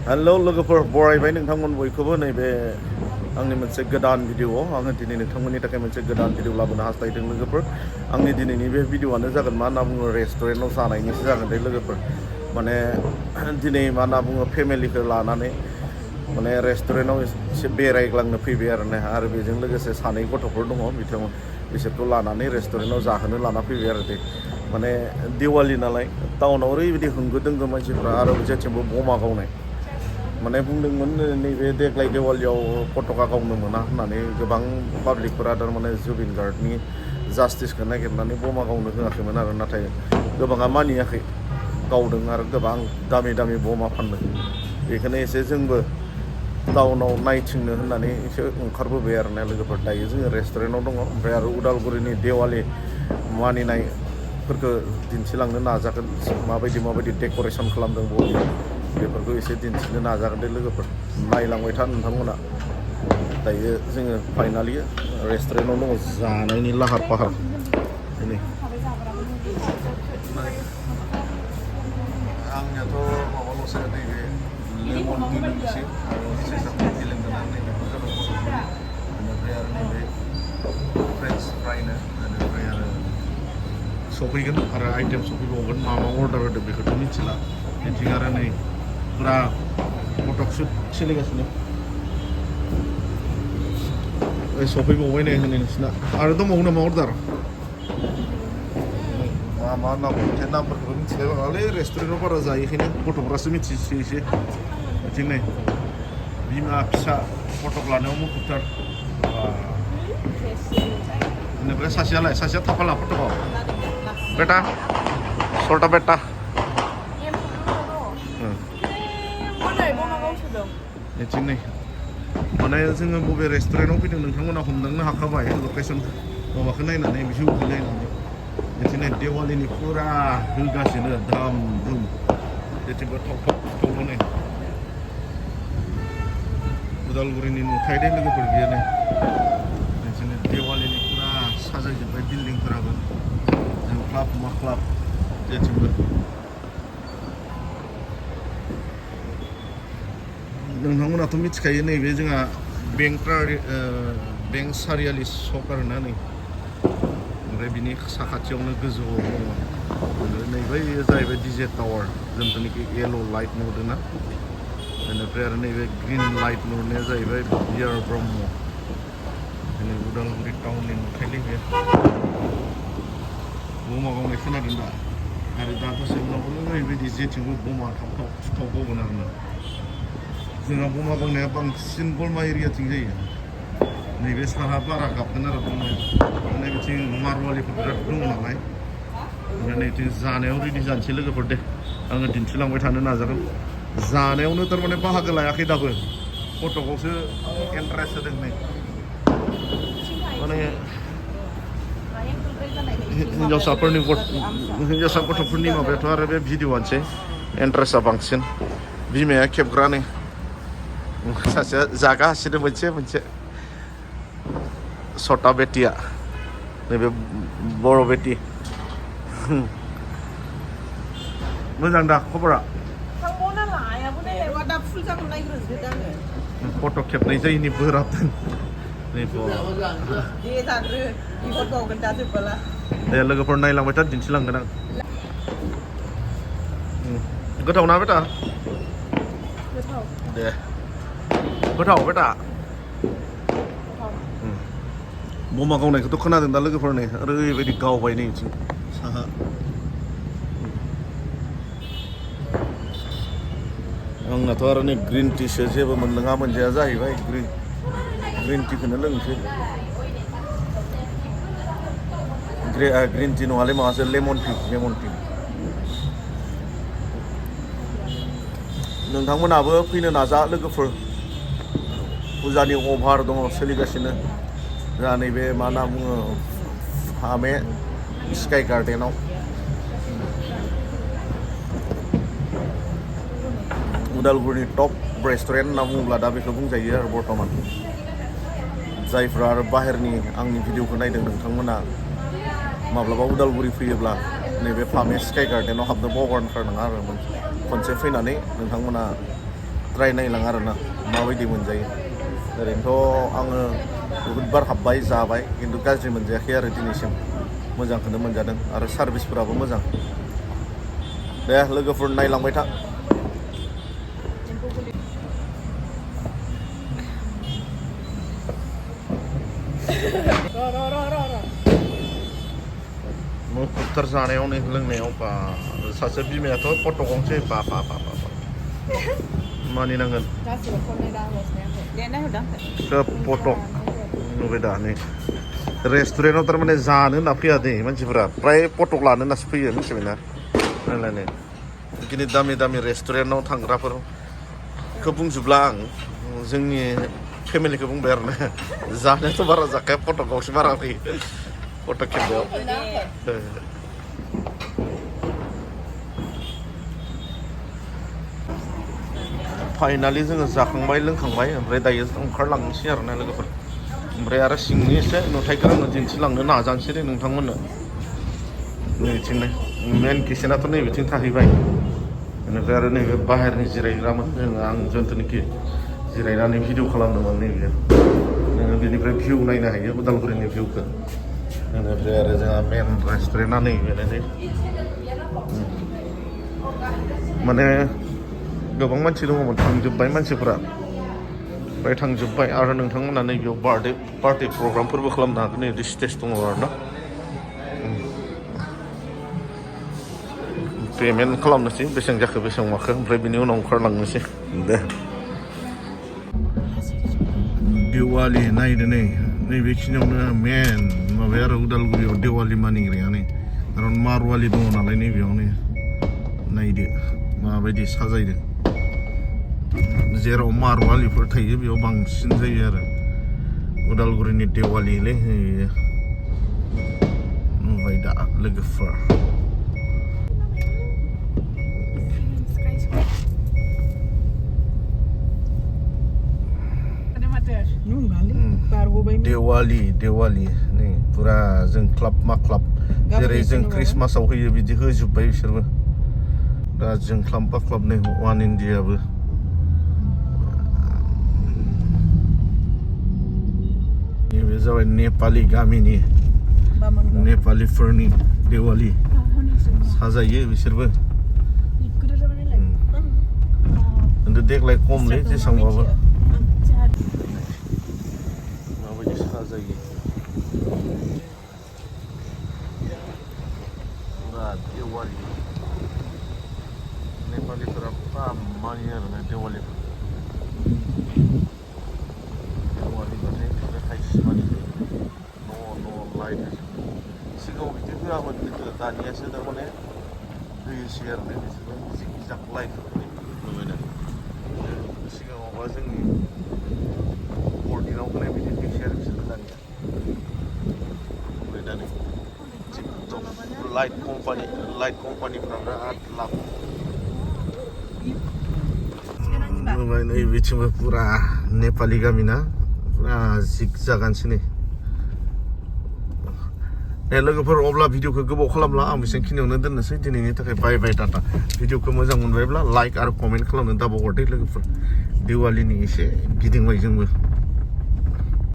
hello लोगोफोर बरायबाय नोंथांमोन बयखौबो नैबे आंनि मोनसे गोदान भिडिअ आङो दिनै नोंथांमोननि थाखाय मोनसे गोदान भिडिअ लाबोनो हास्थायदों लोगोफोर आंनि दिनैनि बे भिडिअआनो जागोन मा होनना बुङो रेस्टुरेन्टआव जानायनिसो जागोन दे लोगोफोर माने दिनै मा होनना बुङो फेमिलिखौ लानानै माने रेस्टुरेन्टआव एसे बेरायग्लांनो फैबाय आरो बेजों लोगोसे सानै गथ'फोर दङ बिसोरखौ लानानै रेस्टुरेन्टआव जाहोनो लाना फैबाय आरो दे माने दिवालि नालाय टाउनाव ओरैबायदि होंगो दोंगो मानसिफ्रा आरो जेथिंबो बमा गावनाय माने बुंदोंमोन नैबे देग्लाय दिवालियाव पताका गावनो मोना होननानै गोबां पाब्लिकफोरा थारमाने जुबिन गार्डनि जास्टिसखौ नागिरनानै बमा गावनो होआखैमोन आरो नाथाय गोबाङा मानियाखै गावदों आरो गोबां दामि दामि बमा फानदों बेखौनो एसे जोंबो टाउनाव नायथिंनो होननानै एसे ओंखारबोबाय आरो ना लोगोफोर दायो जोङो रेस्टुरेन्टआव दङ ओमफ्राय आरो उदालगुरिनि देवालि मानिनायफोरखौ दिन्थिलांनो नाजागोन माबायदि डेक'रेसन खालामदों बर'नि बेफोरखौ एसे दिन्थिनो नाजागोन दे लोगोफोर नायलांबाय था नोंथांमोना दायो जोङो फाइनालि रेस्टुरेन्टआव दङ जानायनि लाहार फाहार दिनै आंनियाथ' माबाल'सो नैबे लेमन टिनिसै आरो सेसाखौ गेलेंगोना नैबेखौ जाबाय गथ'फोरनि बेनिफ्राय आरो नैबे फ्रेन्स फ्राइनो बेनिफ्राय आरो सफैगोन आरो आइटेम सफैबावगोन मा अर्डार होदों बेखौथ' मिथिला बिथिं आरो नै फुरा फटक शुट सोलिगासिनो सफैबावबाय नै होनै नोंसिना आरो दंबावो नामा अर्डार मा नाम मोनसे नामफोरखौबो मिथिलाय बाङालै रेस्टुरेन्टआव बारा जायैखायनो गथ'फ्रासो मिथिसै एसे बिथिं नै बिमा फिसा फटक लानायाव मुखुबथार बेनिफ्राय सासेया थाफाला फटकआव बेटा सल्टा बेटा बिथिं नै माने जोङो बबे रेस्टुरेन्टआव फैदों नोंथांमोना हमदांनो हाखाबाय लकेसन माबाखौ नायनानै भिउखौ नायनानै बिदिनो देवालिनि फुरा होगासिनो धाम धुम जेथिंबो थाव नै उदालगुरिनि नुथाय दे लोगोफोर बियो नै बिदिनो देवालिनि फुरा साजायजोब्बाय बिल्डिंफोराबो जोंख्लाब माख्लाब जेथिंबो नोंथांमोनाथ' मिथिखायो नैबे जोंहा बेंक सारियालि सक आरोना नै ओमफ्राय बिनि साखाथियावनो गोजौआव दङ नैबै जाहैबाय डिजे टावार जोंथुनिखि येल' लाइट नुदोंना बेनिफ्राय आरो नैबे ग्रिन लाइट नुनाया जाहैबाय बिआर ब्रह्म दिनै उदालगुरि टाउननि नुथायलै बे बमा गावनाय खोनादों दा आरो दा दसे उनाव ओरैबायदि जेथिंबो बमा थाव गावगोन आरोना जोंहा बमा गावनाया बांसिन गलमा एरियाथिं जायो नैबे साहा बारा गाबगोन आरो बमाया माने बिथिं मारवालिफोर बिराद दङ नालाय ओमफ्राय नैथिं जानायाव रेडि जानोसै लोगोफोर दे आङो दिन्थिलांबाय थानो नाजागोन जानायावनो थारमाने बाहागो लायाखै दाबो फटकआवसो इन्टारेस्ट होदों नै माने हिन्जावसा गथ'फोरनि माबायाथ' आरो बे भिडिअ'आनोसै इन्टारेस्टआ बांसिन बिमाया खेबग्रा नै सासेया जागासिनो मोनसे सटा बेटिया नैबे बर' बेटि मोजां दा खबरा फट' खेबनाय जायैनि बोराबदों दे लोगोफोर नायलांबाय था दिन्थिलांगोन आं गोथाव ना बेटा दे गोथाव बेटा बमा गावनायखौथ' खोनादों दा लोगोफोर नै ओरैबायदि गावबाय नै बिथिं साहा आंनाथ' आरो नै ग्रिन टिसो जेबो मोनजाया जाहैबाय ग्रिन टिखौनो लोंसै ग्रिन टि नङालै माबासो लेमन टि नोंथांमोनाबो फैनो नाजा लोगोफोर फुजानि अभार दङ सोलिगासिनो जोंहा नैबे मा होनना बुङो हामे स्काइ गार्डेनाव उदालगुरिनि टप रेस्टुरेन्ट होनना बुङोब्ला दा बेखौ बुंजायो आरो बर्थमान जायफ्रा आरो बाहेरनि आंनि भिडिअखौ नायदों नोंथांमोना माब्लाबा उदालगुरि फैयोब्ला नैबे फामे स्काइ गार्डेनाव हाबनो बावगारनो नाङा आरो खनसे फैनानै नोंथांमोना ट्राइ नायलां आरोना माबायदि मोनजायो ओरैनोथ' आङो बहुद बार हाबबाय जाबाय खिन्थु गाज्रि मोनजायाखै आरो दिनैसिम मोजांखौनो मोनजादों आरो सार्भिसफोराबो मोजां दे लोगोफोर नायलांबाय था मुखुबथार जानायाव नै लोंनायाव बा सासे बिमायाथ' फट' गंसे बा मानिनांगोन सोब फट' नुबाय दा नै रेस्टुरेन्टआव थारमाने जानो होनना फैया दे मानसिफोरा फ्राय फटक लानो होननासो फैयो मिथिबायना नायलाय बिदिनो दामि दामि रेस्टुरेन्टआव थांग्राफोरखौ बुंजोबला आं जोंनि फेमिलिखौ बुंबाय आरो ना जानायाथ' बारा जाखाया फटक गंसे बारा फैयो फटक खेबनायाव फाइनालि जोङो जाखांबाय लोंखांबाय ओमफ्राय दायो ओंखारलांनोसै आरोना लोगोफोर ओमफ्राय आरो सिंनि एसे नुथायखौ आङो दिन्थिलांनो नाजानोसै दे नोंथांमोननो नैबिथिंनो मेन किचेनाथ' नैबिथिं थाहैबाय बेनिफ्राय आरो नैबे बाहेरनि जिरायग्रामोन जोङो आं जोंथुनिखि जिरायनानै भिडिअ खालामदोंमोन नैबे नोङो बेनिफ्राय भिउ नायनो हायो उदालगुरिनि भिउखौ बेनिफ्राय आरो जोंहा मेन रेस्टुरेन्टआ नैबेनोसै माने गोबां मानसि दङमोन थांजोब्बाय मानसिफोरा ओमफ्राय थांजोब्बाय आरो नोंथांमोना नैबेयाव बार्थडे पार्टि प्रग्रामफोरबो खालामनो हागोन नै स्टेज दङ आरो ना पेमेन्ट खालामनोसै बेसेबां जाखो बेसेबां माखो ओमफ्राय बिनि उनाव ओंखारलांनोसै दे दिवालि नायदो नैबेखिनियावनो मेन माबाया आरो उदालगुरियाव दिवालि मानिग्राया नै खारन मारवालि दङ नालाय नैबेयावनो नायदो माबायदि साजायदो जेराव मारवालिफोर थायो बेयाव बांसिन जायो आरो उदालगुरिनि दिवालिलै नुबाय दा लोगोफोर दिवालि नै पुरा जों क्लाब मा क्लाब जेरै जों ख्रिस्टमासाव होयो बिदि होजोब्बाय बिसोरबो दा जों क्लाब मा क्लाब नै वान इन्डियाबो नैबे जाबाय नेपालि गामिनि नेपालिफोरनि दिवालि साजायो बिसोरबो खिन्थु देग्लाय खमलै जेसांबाबो माबायदि साजायो पुरा दिवालि नेपालिफोरा पुरा मानियो आरोना दिवालिखौ दिवालिबाथाय थाइसे मानियो न' लाइट सिगाङाव बिदि होआमोन खिन्थु दानियासो थारमाने होयोसै आरो ना बिसोरबो जिग जाग लाइट नुबायना सिगाङावबा जोंनि बर्डिनाव होनाय बिदि होयोसै आरो बिसोरबो दानिया ओमफ्राय दा नै लाइट कम्पानिफ्रा बिराद लाब नुबाय नै बिथिंबो पुरा नेपालि गामि ना पुरा जिग जागानोसै नै दे लोगोफोर अब्ला भिडिअखौ गोबाव खालामला आं बेसेबांखिनियावनो दोननोसै दिनैनि थाखाय बाय बाय टाटा भिडिअखौ मोजां मोनबायब्ला लाइक आरो कमेन्ट खालामनो दाबाव हरदो लोगोफोर दिवालिनि एसे गिदिंबाय जोंबो